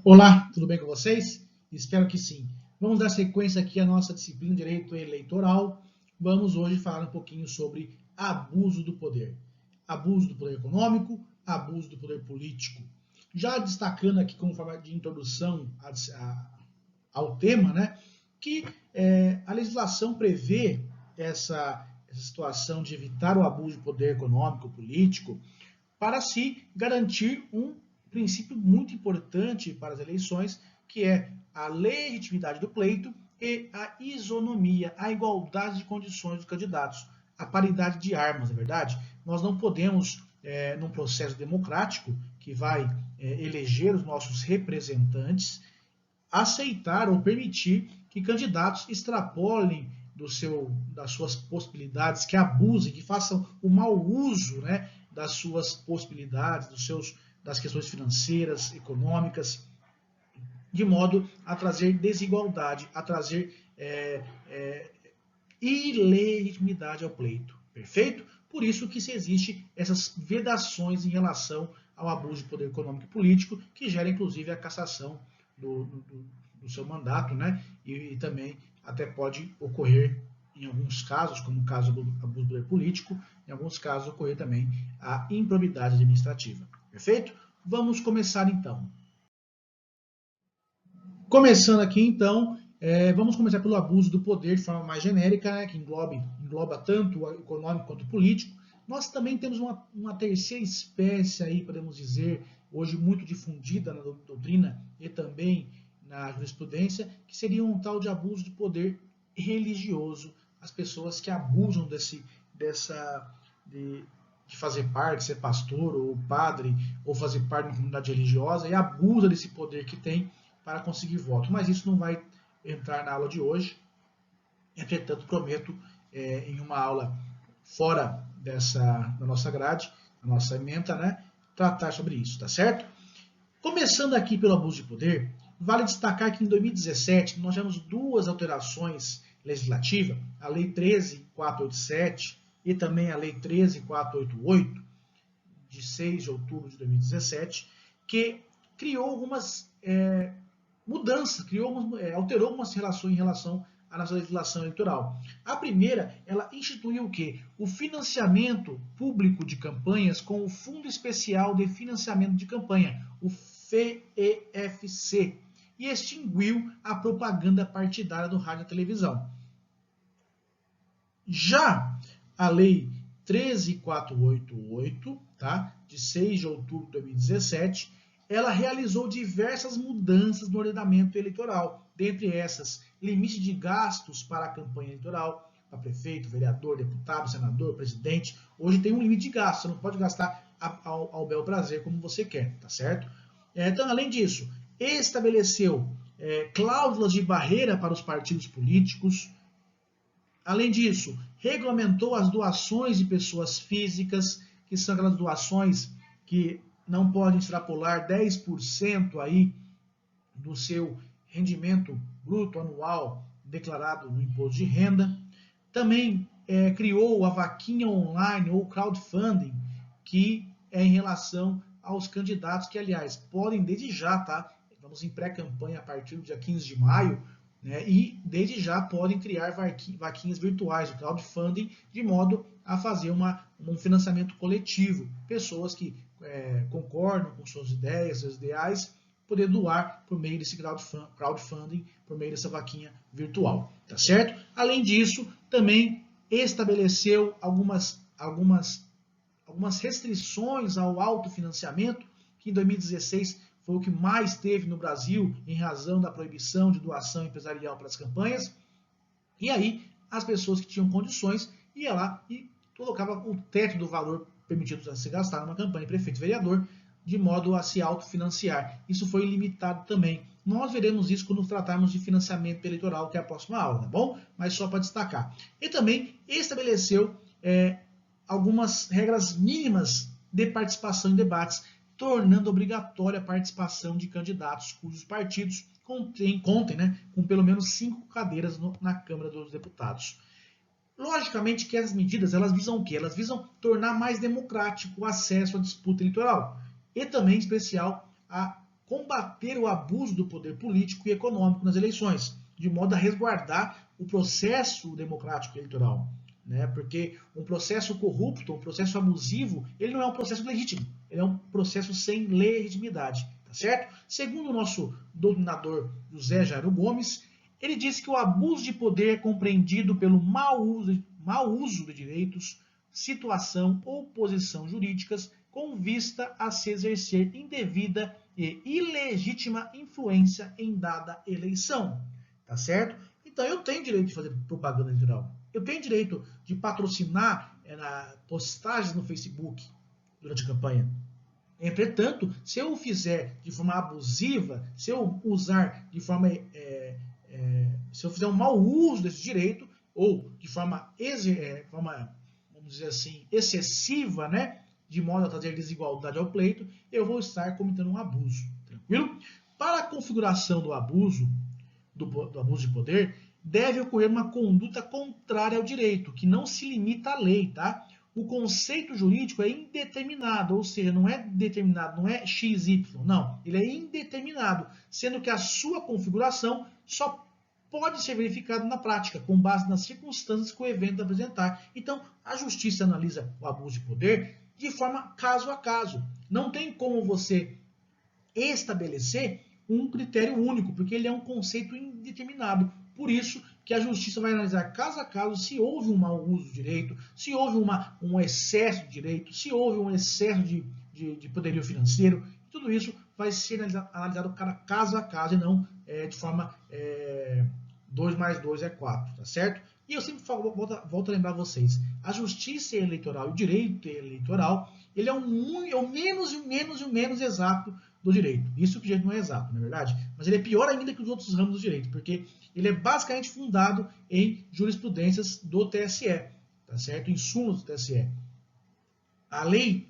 Olá, tudo bem com vocês? Espero que sim. Vamos dar sequência aqui à nossa disciplina de Direito Eleitoral. Vamos hoje falar um pouquinho sobre abuso do poder. Abuso do poder econômico, abuso do poder político. Já destacando aqui como forma de introdução ao tema, né, que a legislação prevê essa situação de evitar o abuso de poder econômico, político, para se garantir um princípio muito importante para as eleições, que é a legitimidade do pleito e a isonomia, a igualdade de condições dos candidatos, a paridade de armas, na verdade. Nós não podemos, num processo democrático que vai eleger os nossos representantes, aceitar ou permitir que candidatos extrapolem das suas possibilidades, que abusem, que façam o mau uso, né, das suas possibilidades, das questões financeiras, econômicas, de modo a trazer desigualdade, a trazer ilegitimidade ao pleito. Perfeito? Por isso que se existe essas vedações em relação ao abuso de poder econômico e político, que gera inclusive a cassação do seu mandato, né? E também até pode ocorrer em alguns casos, como o caso do abuso do poder político, em alguns casos ocorrer também a improbidade administrativa. Perfeito? Vamos começar então. Começando aqui então, vamos começar pelo abuso do poder de forma mais genérica, né, que engloba tanto o econômico quanto o político. Nós também temos uma terceira espécie aí, podemos dizer, hoje muito difundida na doutrina e também na jurisprudência, que seria um tal de abuso de poder religioso. As pessoas que abusam de fazer parte, ser pastor ou padre, ou fazer parte de uma comunidade religiosa e abusa desse poder que tem para conseguir voto. Mas isso não vai entrar na aula de hoje. Entretanto, prometo, em uma aula fora da nossa grade, da nossa ementa, né, tratar sobre isso, tá certo? Começando aqui pelo abuso de poder, vale destacar que em 2017 nós tivemos duas alterações legislativas, a Lei 13.487 e também a Lei 13.488, de 6 de outubro de 2017, que criou algumas mudanças, alterou algumas relações em relação à nossa legislação eleitoral. A primeira, ela instituiu o quê? O financiamento público de campanhas com o Fundo Especial de Financiamento de Campanha, o FEFC, e extinguiu a propaganda partidária do rádio e televisão. Já a Lei 13.488, tá, de 6 de outubro de 2017, ela realizou diversas mudanças no ordenamento eleitoral. Dentre essas, limite de gastos para a campanha eleitoral, para prefeito, vereador, deputado, senador, presidente. Hoje tem um limite de gastos, você não pode gastar ao bel prazer como você quer, tá certo? Então, além disso, estabeleceu cláusulas de barreira para os partidos políticos. Além disso, regulamentou as doações de pessoas físicas, que são aquelas doações que não podem extrapolar 10% aí do seu rendimento bruto anual declarado no imposto de renda. Também criou a vaquinha online ou crowdfunding, que é em relação aos candidatos que, aliás, podem desde já, tá? Estamos em pré-campanha a partir do dia 15 de maio, né? E desde já podem criar vaquinhas virtuais, o crowdfunding, de modo a fazer um financiamento coletivo. Pessoas que concordam com suas ideias, seus ideais, poder doar por meio desse crowdfunding, por meio dessa vaquinha virtual, tá certo? Além disso, também estabeleceu algumas restrições ao autofinanciamento, que em 2016 foi o que mais teve no Brasil, em razão da proibição de doação empresarial para as campanhas. E aí, as pessoas que tinham condições iam lá e colocava o teto do valor permitido a se gastar numa campanha de prefeito e vereador, de modo a se autofinanciar. Isso foi limitado também. Nós veremos isso quando tratarmos de financiamento eleitoral, que é a próxima aula, tá bom? Mas só para destacar. E também estabeleceu algumas regras mínimas de participação em debates, tornando obrigatória a participação de candidatos cujos partidos contem, né, com pelo menos 5 cadeiras na Câmara dos Deputados. Logicamente que essas medidas, elas visam o quê? Elas visam tornar mais democrático o acesso à disputa eleitoral e também, em especial, a combater o abuso do poder político e econômico nas eleições, de modo a resguardar o processo democrático eleitoral. Né? Porque um processo corrupto, um processo abusivo, ele não é um processo legítimo, ele é um processo sem legitimidade. Tá certo? Segundo o nosso doutrinador José Jairo Gomes, ele disse que o abuso de poder é compreendido pelo mau uso de direitos, situação ou posição jurídicas com vista a se exercer indevida e ilegítima influência em dada eleição. Tá certo? Então eu tenho direito de fazer propaganda eleitoral. Eu tenho direito de patrocinar postagens no Facebook durante a campanha. Entretanto, se eu fizer de forma abusiva, se eu usar de forma, se eu fizer um mau uso desse direito, ou de forma, vamos dizer assim, excessiva, né, de modo a trazer desigualdade ao pleito, eu vou estar cometendo um abuso. Tranquilo? Para a configuração do abuso de poder, deve ocorrer uma conduta contrária ao direito, que não se limita à lei, tá? O conceito jurídico é indeterminado, ou seja, não é determinado, não é XY, não, ele é indeterminado, sendo que a sua configuração só pode ser verificada na prática, com base nas circunstâncias que o evento apresentar. Então, a justiça analisa o abuso de poder de forma caso a caso. Não tem como você estabelecer um critério único, porque ele é um conceito indeterminado. Por isso que a justiça vai analisar caso a caso se houve um mau uso do direito, se houve um excesso de direito, se houve um excesso de poderio financeiro. Tudo isso vai ser analisado caso a caso e não de forma 2 mais 2 é 4, tá certo? E eu sempre volto a lembrar vocês, a justiça eleitoral e o direito eleitoral, ele é o menos exato do direito. Isso que já não é exato, não é verdade? Mas ele é pior ainda que os outros ramos do direito, porque ele é basicamente fundado em jurisprudências do TSE, tá certo? Em súmulas do TSE. A lei,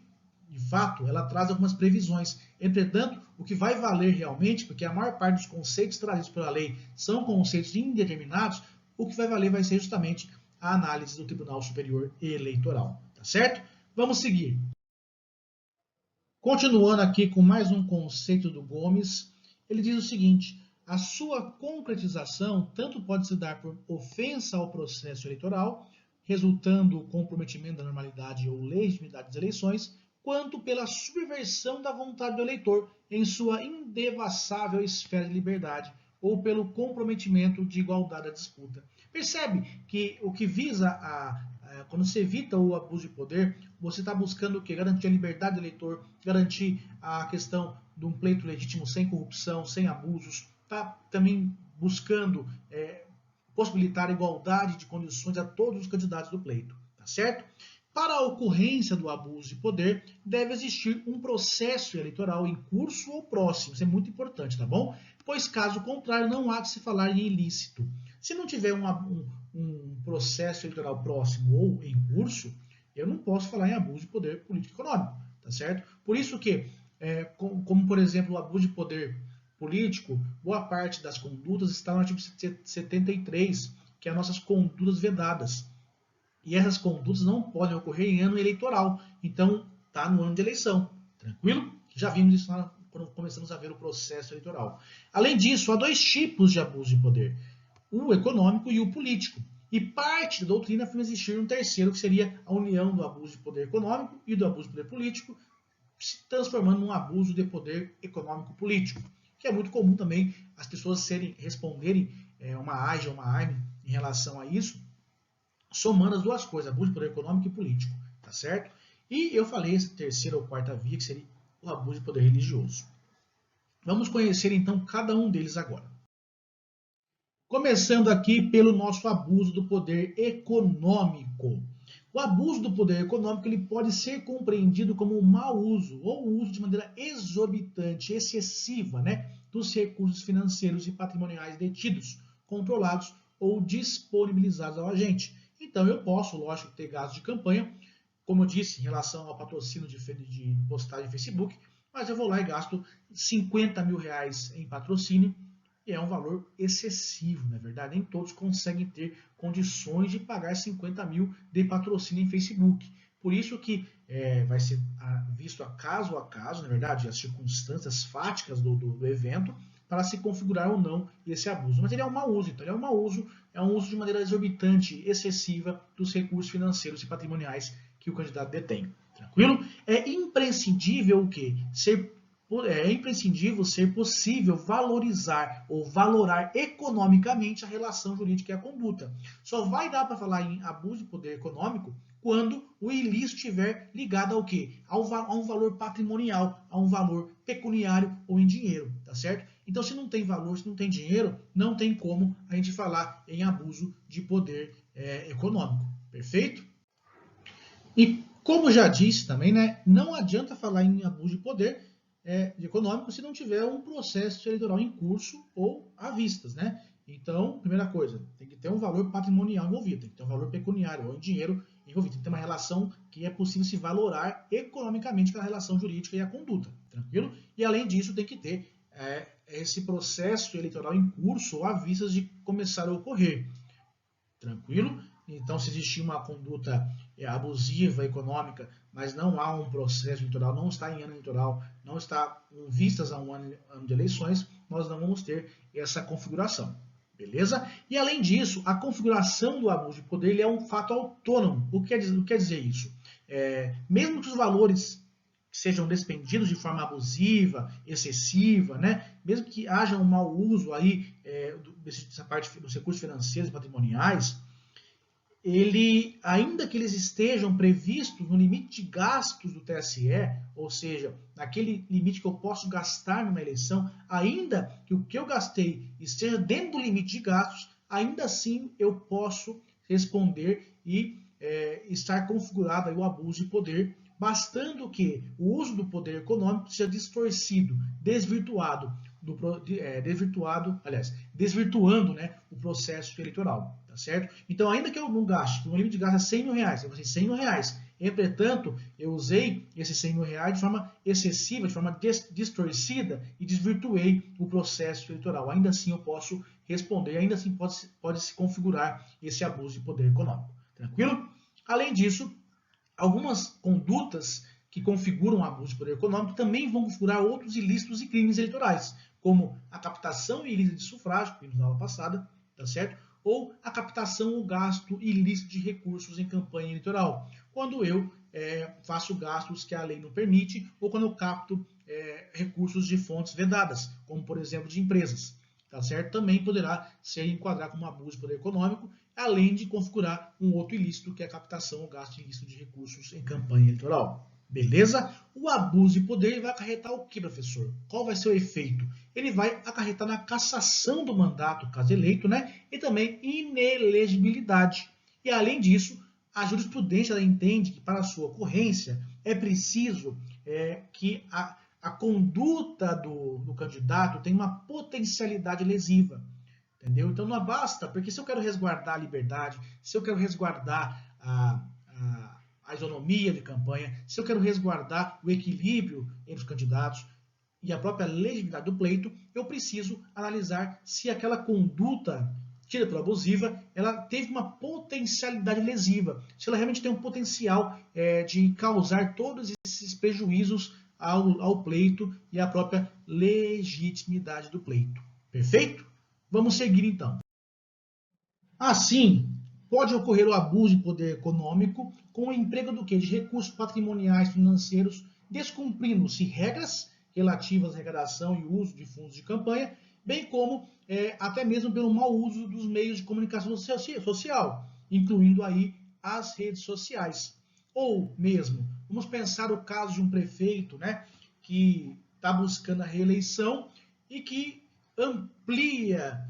de fato, ela traz algumas previsões. Entretanto, o que vai valer realmente, porque a maior parte dos conceitos trazidos pela lei são conceitos indeterminados, o que vai valer vai ser justamente a análise do Tribunal Superior Eleitoral, tá certo? Vamos seguir. Continuando aqui com mais um conceito do Gomes, ele diz o seguinte: a sua concretização tanto pode se dar por ofensa ao processo eleitoral, resultando comprometimento da normalidade ou legitimidade das eleições, quanto pela subversão da vontade do eleitor em sua indevassável esfera de liberdade, ou pelo comprometimento de igualdade da disputa. Percebe que o que visa quando se evita o abuso de poder, você está buscando o quê? Garantir a liberdade do eleitor, garantir a questão de um pleito legítimo sem corrupção, sem abusos, está também buscando possibilitar a igualdade de condições a todos os candidatos do pleito, tá certo? Para a ocorrência do abuso de poder, deve existir um processo eleitoral em curso ou próximo, isso é muito importante, tá bom? Pois caso contrário, não há de se falar em ilícito. Se não tiver um processo eleitoral próximo ou em curso, eu não posso falar em abuso de poder político e econômico, tá certo? Por isso que, como por exemplo o abuso de poder político, boa parte das condutas está no artigo 73, que é as nossas condutas vedadas. E essas condutas não podem ocorrer em ano eleitoral, então está no ano de eleição, tranquilo? Já vimos isso lá quando começamos a ver o processo eleitoral. Além disso, há dois tipos de abuso de poder, o econômico e o político. E parte da doutrina afirma existir um terceiro, que seria a união do abuso de poder econômico e do abuso de poder político, se transformando num abuso de poder econômico-político, que é muito comum também as pessoas responderem uma AGE ou uma AIME em relação a isso, somando as duas coisas, abuso de poder econômico e político, tá certo? E eu falei essa terceira ou quarta via, que seria o abuso de poder religioso. Vamos conhecer então cada um deles agora. Começando aqui pelo nosso abuso do poder econômico. O abuso do poder econômico ele pode ser compreendido como um mau uso ou o uso de maneira exorbitante, excessiva, né, dos recursos financeiros e patrimoniais detidos, controlados ou disponibilizados ao agente. Então eu posso, lógico, ter gastos de campanha, como eu disse, em relação ao patrocínio de postagem no Facebook, mas eu vou lá e gasto 50 mil reais em patrocínio, e é um valor excessivo, não é verdade? Nem todos conseguem ter condições de pagar 50 mil de patrocínio em Facebook. Por isso que vai ser visto a caso, na verdade, as circunstâncias fáticas do evento, para se configurar ou não esse abuso. Mas ele é um mau uso, então ele é um uso de maneira exorbitante, excessiva dos recursos financeiros e patrimoniais que o candidato detém. Tranquilo? É imprescindível o quê? É imprescindível ser possível valorizar ou valorar economicamente a relação jurídica e a conduta. Só vai dar para falar em abuso de poder econômico quando o ilícito estiver ligado ao quê? A um valor patrimonial, a um valor pecuniário ou em dinheiro, tá certo? Então, se não tem valor, se não tem dinheiro, não tem como a gente falar em abuso de poder econômico, perfeito? E como já disse também, né, não adianta falar em abuso de poder econômico se não tiver um processo eleitoral em curso ou à vistas, né? Então, primeira coisa, tem que ter um valor patrimonial envolvido, tem que ter um valor pecuniário ou em dinheiro envolvido, tem que ter uma relação que é possível se valorar economicamente com a relação jurídica e a conduta, tranquilo? E além disso, tem que ter esse processo eleitoral em curso ou à vistas de começar a ocorrer, tranquilo? Então, se existir uma conduta abusiva, econômica, mas não há um processo eleitoral, não está em ano eleitoral, não está em vistas a um ano de eleições, nós não vamos ter essa configuração. Beleza? E além disso, a configuração do abuso de poder ele é um fato autônomo. O que quer dizer isso? Mesmo que os valores sejam despendidos de forma abusiva, excessiva, né? Mesmo que haja um mau uso aí dessa parte dos recursos financeiros e patrimoniais, ainda que eles estejam previstos no limite de gastos do TSE, ou seja, naquele limite que eu posso gastar numa eleição, ainda que o que eu gastei esteja dentro do limite de gastos, ainda assim eu posso responder e estar configurado aí o abuso de poder, bastando que o uso do poder econômico seja distorcido, desvirtuando, né, o processo eleitoral, tá certo? Então, ainda que eu não gaste, que o limite de gasto é 100 mil reais, eu vou 100 mil reais. Entretanto, eu usei esses 100 mil reais de forma excessiva, de forma distorcida e desvirtuei o processo eleitoral. Ainda assim eu posso responder, ainda assim pode se configurar esse abuso de poder econômico. Tranquilo? Além disso, algumas condutas que configuram abuso de poder econômico também vão configurar outros ilícitos e crimes eleitorais, como a captação ilícita de sufrágio, que vimos na aula passada, tá certo? Ou a captação ou gasto ilícito de recursos em campanha eleitoral, quando eu faço gastos que a lei não permite, ou quando eu capto recursos de fontes vedadas, como por exemplo de empresas, tá certo? Também poderá ser enquadrado como abuso de poder econômico, além de configurar um outro ilícito, que é a captação ou gasto ilícito de recursos em campanha eleitoral. Beleza? O abuso de poder vai acarretar o que, professor? Qual vai ser o efeito? Ele vai acarretar na cassação do mandato, caso eleito, né? E também inelegibilidade. E além disso, a jurisprudência entende que para sua ocorrência é preciso que a conduta do candidato tenha uma potencialidade lesiva. Entendeu? Então não basta, porque se eu quero resguardar a liberdade, se eu quero resguardar a isonomia de campanha, se eu quero resguardar o equilíbrio entre os candidatos e a própria legitimidade do pleito, eu preciso analisar se aquela conduta tida pela abusiva, ela teve uma potencialidade lesiva, se ela realmente tem um potencial de causar todos esses prejuízos ao pleito e à própria legitimidade do pleito. Perfeito? Vamos seguir então. Assim, pode ocorrer o abuso de poder econômico com o emprego do quê? De recursos patrimoniais financeiros, descumprindo-se regras relativas à arrecadação e uso de fundos de campanha, bem como até mesmo pelo mau uso dos meios de comunicação social, incluindo aí as redes sociais. Ou mesmo, vamos pensar o caso de um prefeito, né, que está buscando a reeleição e que amplia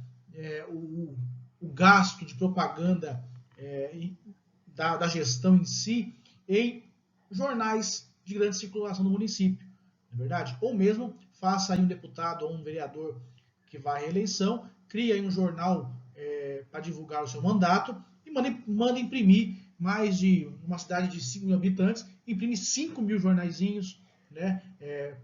o gasto de propaganda da gestão em si em jornais de grande circulação do município, não é verdade? Ou mesmo faça aí um deputado ou um vereador que vai à reeleição, cria aí um jornal para divulgar o seu mandato e manda imprimir mais de uma cidade de 5 mil habitantes, imprime 5 mil jornaizinhos, né,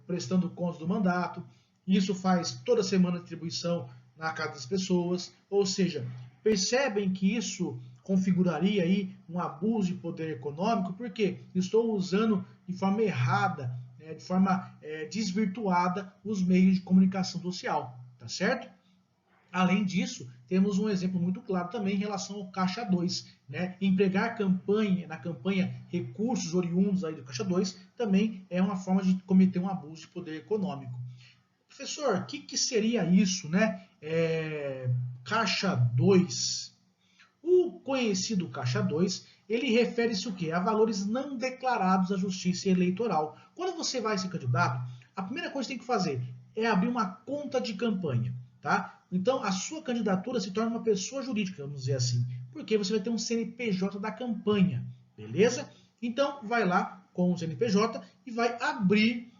prestando contas do mandato. Isso faz toda semana distribuição na casa das pessoas, ou seja, percebem que isso configuraria aí um abuso de poder econômico, porque estou usando de forma errada, de forma desvirtuada os meios de comunicação social, tá certo? Além disso, temos um exemplo muito claro também em relação ao Caixa 2. Né? Empregar na campanha recursos oriundos aí do Caixa 2 também é uma forma de cometer um abuso de poder econômico. Professor, o que seria isso, né? Caixa 2. O conhecido Caixa 2, ele refere-se o quê? A valores não declarados à Justiça Eleitoral. Quando você vai ser candidato, a primeira coisa que tem que fazer é abrir uma conta de campanha, tá? Então, a sua candidatura se torna uma pessoa jurídica, vamos dizer assim, porque você vai ter um CNPJ da campanha, beleza? Então, vai lá com o CNPJ e vai abrir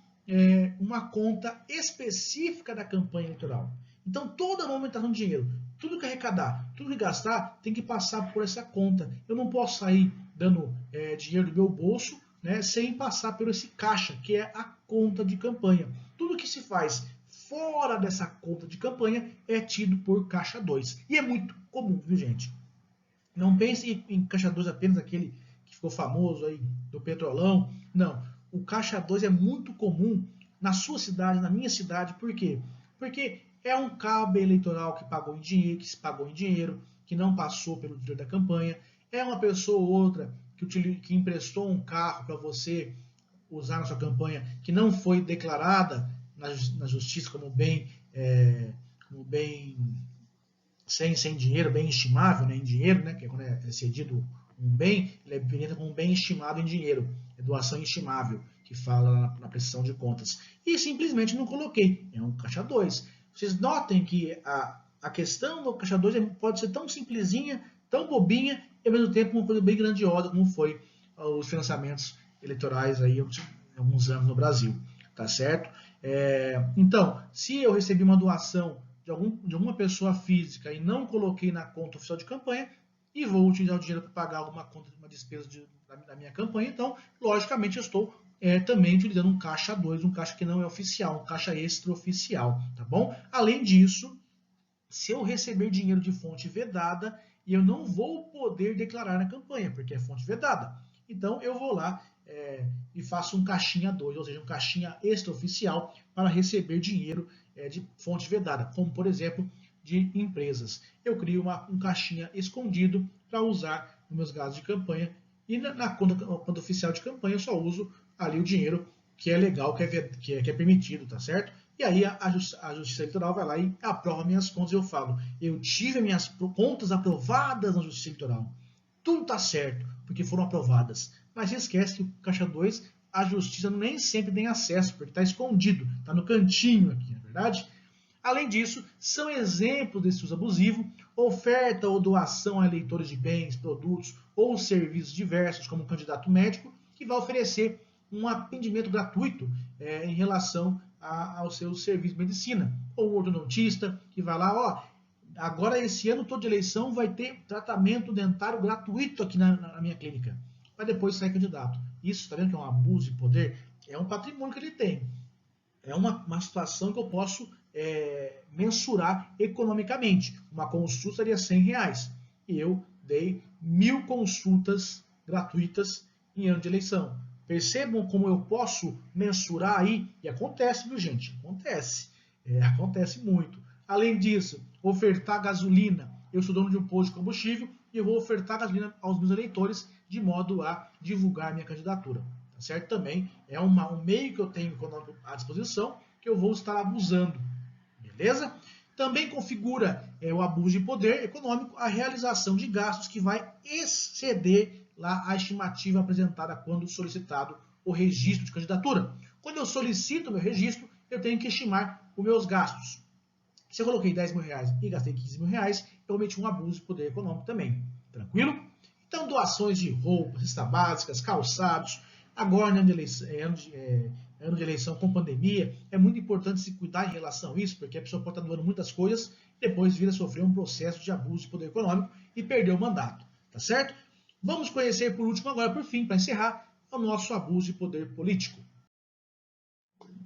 uma conta específica da campanha eleitoral. Então, toda movimentação de dinheiro, tudo que arrecadar, tudo que gastar, tem que passar por essa conta. Eu não posso sair dando dinheiro do meu bolso, né, sem passar por esse caixa, que é a conta de campanha. Tudo que se faz fora dessa conta de campanha é tido por Caixa 2. E é muito comum, viu, gente? Não pense em Caixa 2 apenas aquele que ficou famoso aí do Petrolão. Não. O Caixa 2 é muito comum na sua cidade, na minha cidade. Por quê? Porque é um cabo eleitoral que pagou em dinheiro, que se pagou em dinheiro, que não passou pelo dinheiro da campanha. É uma pessoa ou outra que emprestou um carro para você usar na sua campanha, que não foi declarada na justiça como bem sem dinheiro, bem estimável, né, em dinheiro, né, que é quando é cedido um bem, ele é definido como um bem estimado em dinheiro, é doação estimável, que fala na prestação de contas. E simplesmente não coloquei, é um Caixa 2. Vocês notem que a questão do Caixa 2 pode ser tão simplesinha, tão bobinha, e ao mesmo tempo uma coisa bem grandiosa, como foi os financiamentos eleitorais aí há alguns anos no Brasil, tá certo? Então, se eu recebi uma doação de alguma pessoa física e não coloquei na conta oficial de campanha, e vou utilizar o dinheiro para pagar alguma conta, uma despesa da minha campanha, então, logicamente, eu estou também utilizando um Caixa 2, um caixa que não é oficial, um caixa extraoficial, tá bom? Além disso, se eu receber dinheiro de fonte vedada, eu não vou poder declarar na campanha, porque é fonte vedada. Então, eu vou lá e faço um caixinha 2, ou seja, um caixinha extraoficial para receber dinheiro de fonte vedada, como, por exemplo, de empresas. Eu crio um caixinha escondido para usar nos meus gastos de campanha e na conta oficial de campanha eu só uso ali o dinheiro que é legal, que é permitido, tá certo? E aí a Justiça Eleitoral vai lá e aprova minhas contas e eu falo, eu tive minhas contas aprovadas na Justiça Eleitoral. Tudo está certo, porque foram aprovadas. Mas se esquece que o Caixa 2, a Justiça nem sempre tem acesso, porque está escondido, está no cantinho aqui, não é verdade? Além disso, são exemplos desse uso abusivo, oferta ou doação a eleitores de bens, produtos ou serviços diversos, como um candidato médico, que vai oferecer um atendimento gratuito em relação ao seu serviço de medicina. Ou um ortodontista que vai lá, agora esse ano todo de eleição vai ter tratamento dentário gratuito aqui na minha clínica. Mas depois sai candidato. Isso, está vendo que é um abuso de poder? É um patrimônio que ele tem. É uma situação que eu posso mensurar economicamente. Uma consulta seria R$100. E eu dei 1.000 consultas gratuitas em ano de eleição. Percebam como eu posso mensurar aí, e acontece, viu, gente? Acontece. Acontece muito. Além disso, ofertar gasolina. Eu sou dono de um posto de combustível e eu vou ofertar gasolina aos meus eleitores de modo a divulgar minha candidatura. Tá certo? Também é um meio que eu tenho econômico à disposição que eu vou estar abusando. Beleza? Também configura o abuso de poder econômico a realização de gastos que vai exceder lá a estimativa apresentada quando solicitado o registro de candidatura. Quando eu solicito o meu registro, eu tenho que estimar os meus gastos. Se eu coloquei R$10.000 e gastei R$15.000, eu cometi um abuso de poder econômico também. Tranquilo? Então, doações de roupas, cestas básicas, calçados. Agora, ano de eleição com pandemia, é muito importante se cuidar em relação a isso, porque a pessoa pode estar doando muitas coisas e depois vir a sofrer um processo de abuso de poder econômico e perder o mandato. Tá certo? Vamos conhecer por último agora, por fim, para encerrar, o nosso abuso de poder político.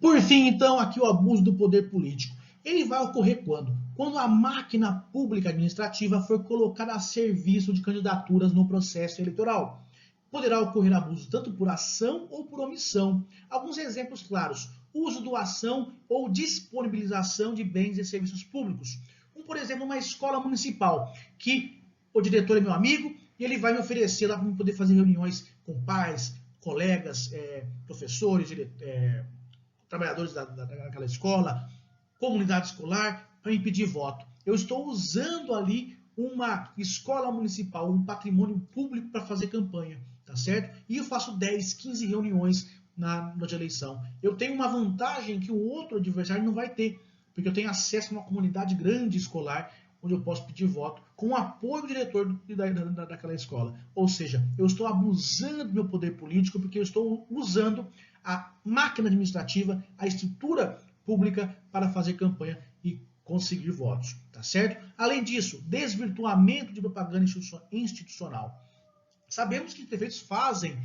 Por fim, então, aqui o abuso do poder político. Ele vai ocorrer quando? Quando a máquina pública administrativa for colocada a serviço de candidaturas no processo eleitoral. Poderá ocorrer abuso tanto por ação ou por omissão. Alguns exemplos claros: uso, doação ou disponibilização de bens e serviços públicos. Por exemplo, uma escola municipal, que o diretor é meu amigo e ele vai me oferecer lá para poder fazer reuniões com pais, colegas, professores, trabalhadores daquela escola, comunidade escolar, para me pedir voto. Eu estou usando ali uma escola municipal, um patrimônio público para fazer campanha, tá certo? E eu faço 10, 15 reuniões na noite de eleição. Eu tenho uma vantagem que o outro adversário não vai ter, porque eu tenho acesso a uma comunidade grande escolar, onde eu posso pedir voto, com o apoio do diretor daquela escola. Ou seja, eu estou abusando do meu poder político, porque eu estou usando a máquina administrativa, a estrutura pública para fazer campanha e conseguir votos, tá certo? Além disso, desvirtuamento de propaganda institucional. Sabemos que os prefeitos fazem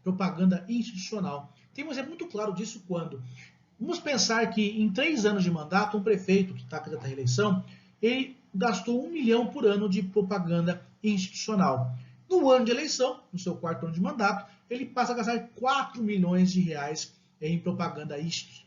propaganda institucional. Tem um exemplo muito claro disso quando vamos pensar que em 3 anos de mandato, um prefeito que está candidato à reeleição, ele gastou 1 milhão por ano de propaganda institucional. No ano de eleição, no seu 4º ano de mandato, ele passa a gastar 4 milhões de reais em propaganda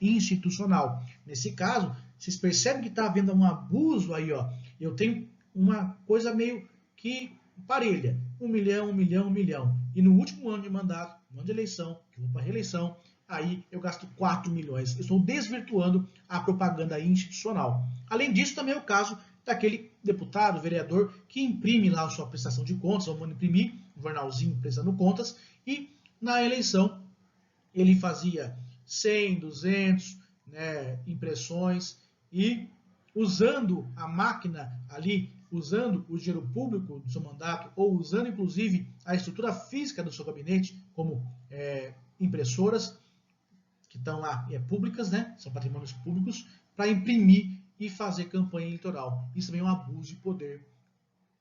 institucional. Nesse caso, vocês percebem que está havendo um abuso aí, ó. Eu tenho uma coisa meio que parelha. 1 milhão, 1 milhão, 1 milhão. E no último ano de mandato, no ano de eleição, que eu vou para a reeleição, aí eu gasto 4 milhões. Eu estou desvirtuando a propaganda institucional. Além disso, também é o caso daquele deputado, vereador, que imprime lá a sua prestação de contas, vamos imprimir um jornalzinho prestando contas, e na eleição ele fazia 100, 200 impressões e usando a máquina ali, usando o dinheiro público do seu mandato, ou usando inclusive a estrutura física do seu gabinete, como impressoras, que estão lá públicas, são patrimônios públicos, para imprimir e fazer campanha eleitoral. Isso também é um abuso de poder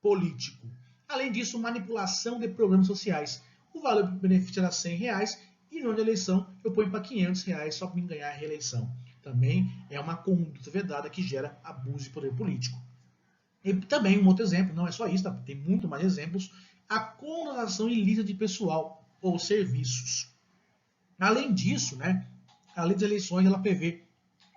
político. Além disso, manipulação de programas sociais. O valor do benefício era R$100 e no ano de eleição eu ponho para R$500 só para me ganhar a reeleição. Também é uma conduta vedada que gera abuso de poder político. E também um outro exemplo, não é só isso, tem muito mais exemplos, a contratação ilícita de pessoal ou serviços. Além disso, a lei das eleições ela prevê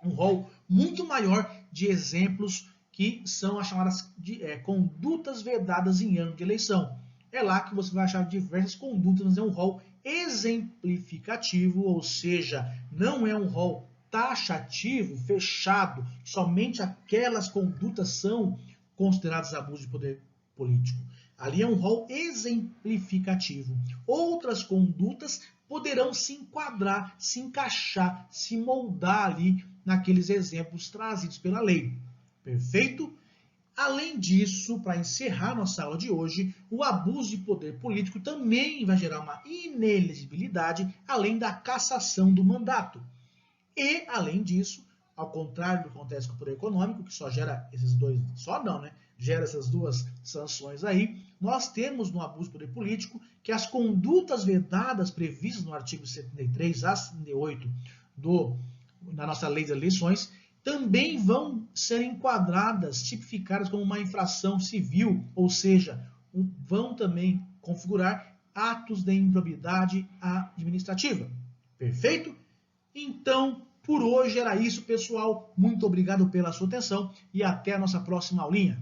um rol muito maior de exemplos que são as chamadas de condutas vedadas em ano de eleição. É lá que você vai achar diversas condutas, mas é um rol exemplificativo, ou seja, não é um rol taxativo, fechado, somente aquelas condutas são consideradas abuso de poder político. Ali é um rol exemplificativo. Outras condutas poderão se enquadrar, se encaixar, se moldar ali naqueles exemplos trazidos pela lei. Perfeito? Além disso, para encerrar nossa aula de hoje, o abuso de poder político também vai gerar uma inelegibilidade, além da cassação do mandato. E, além disso, ao contrário do que acontece com o poder econômico, que só gera esses dois, gera essas duas sanções aí, nós temos no abuso de poder político que as condutas vedadas previstas no artigo 73 a 78 da nossa lei das eleições também vão ser enquadradas, tipificadas como uma infração civil, ou seja, vão também configurar atos de improbidade administrativa. Perfeito? Então, por hoje era isso, pessoal. Muito obrigado pela sua atenção e até a nossa próxima aulinha.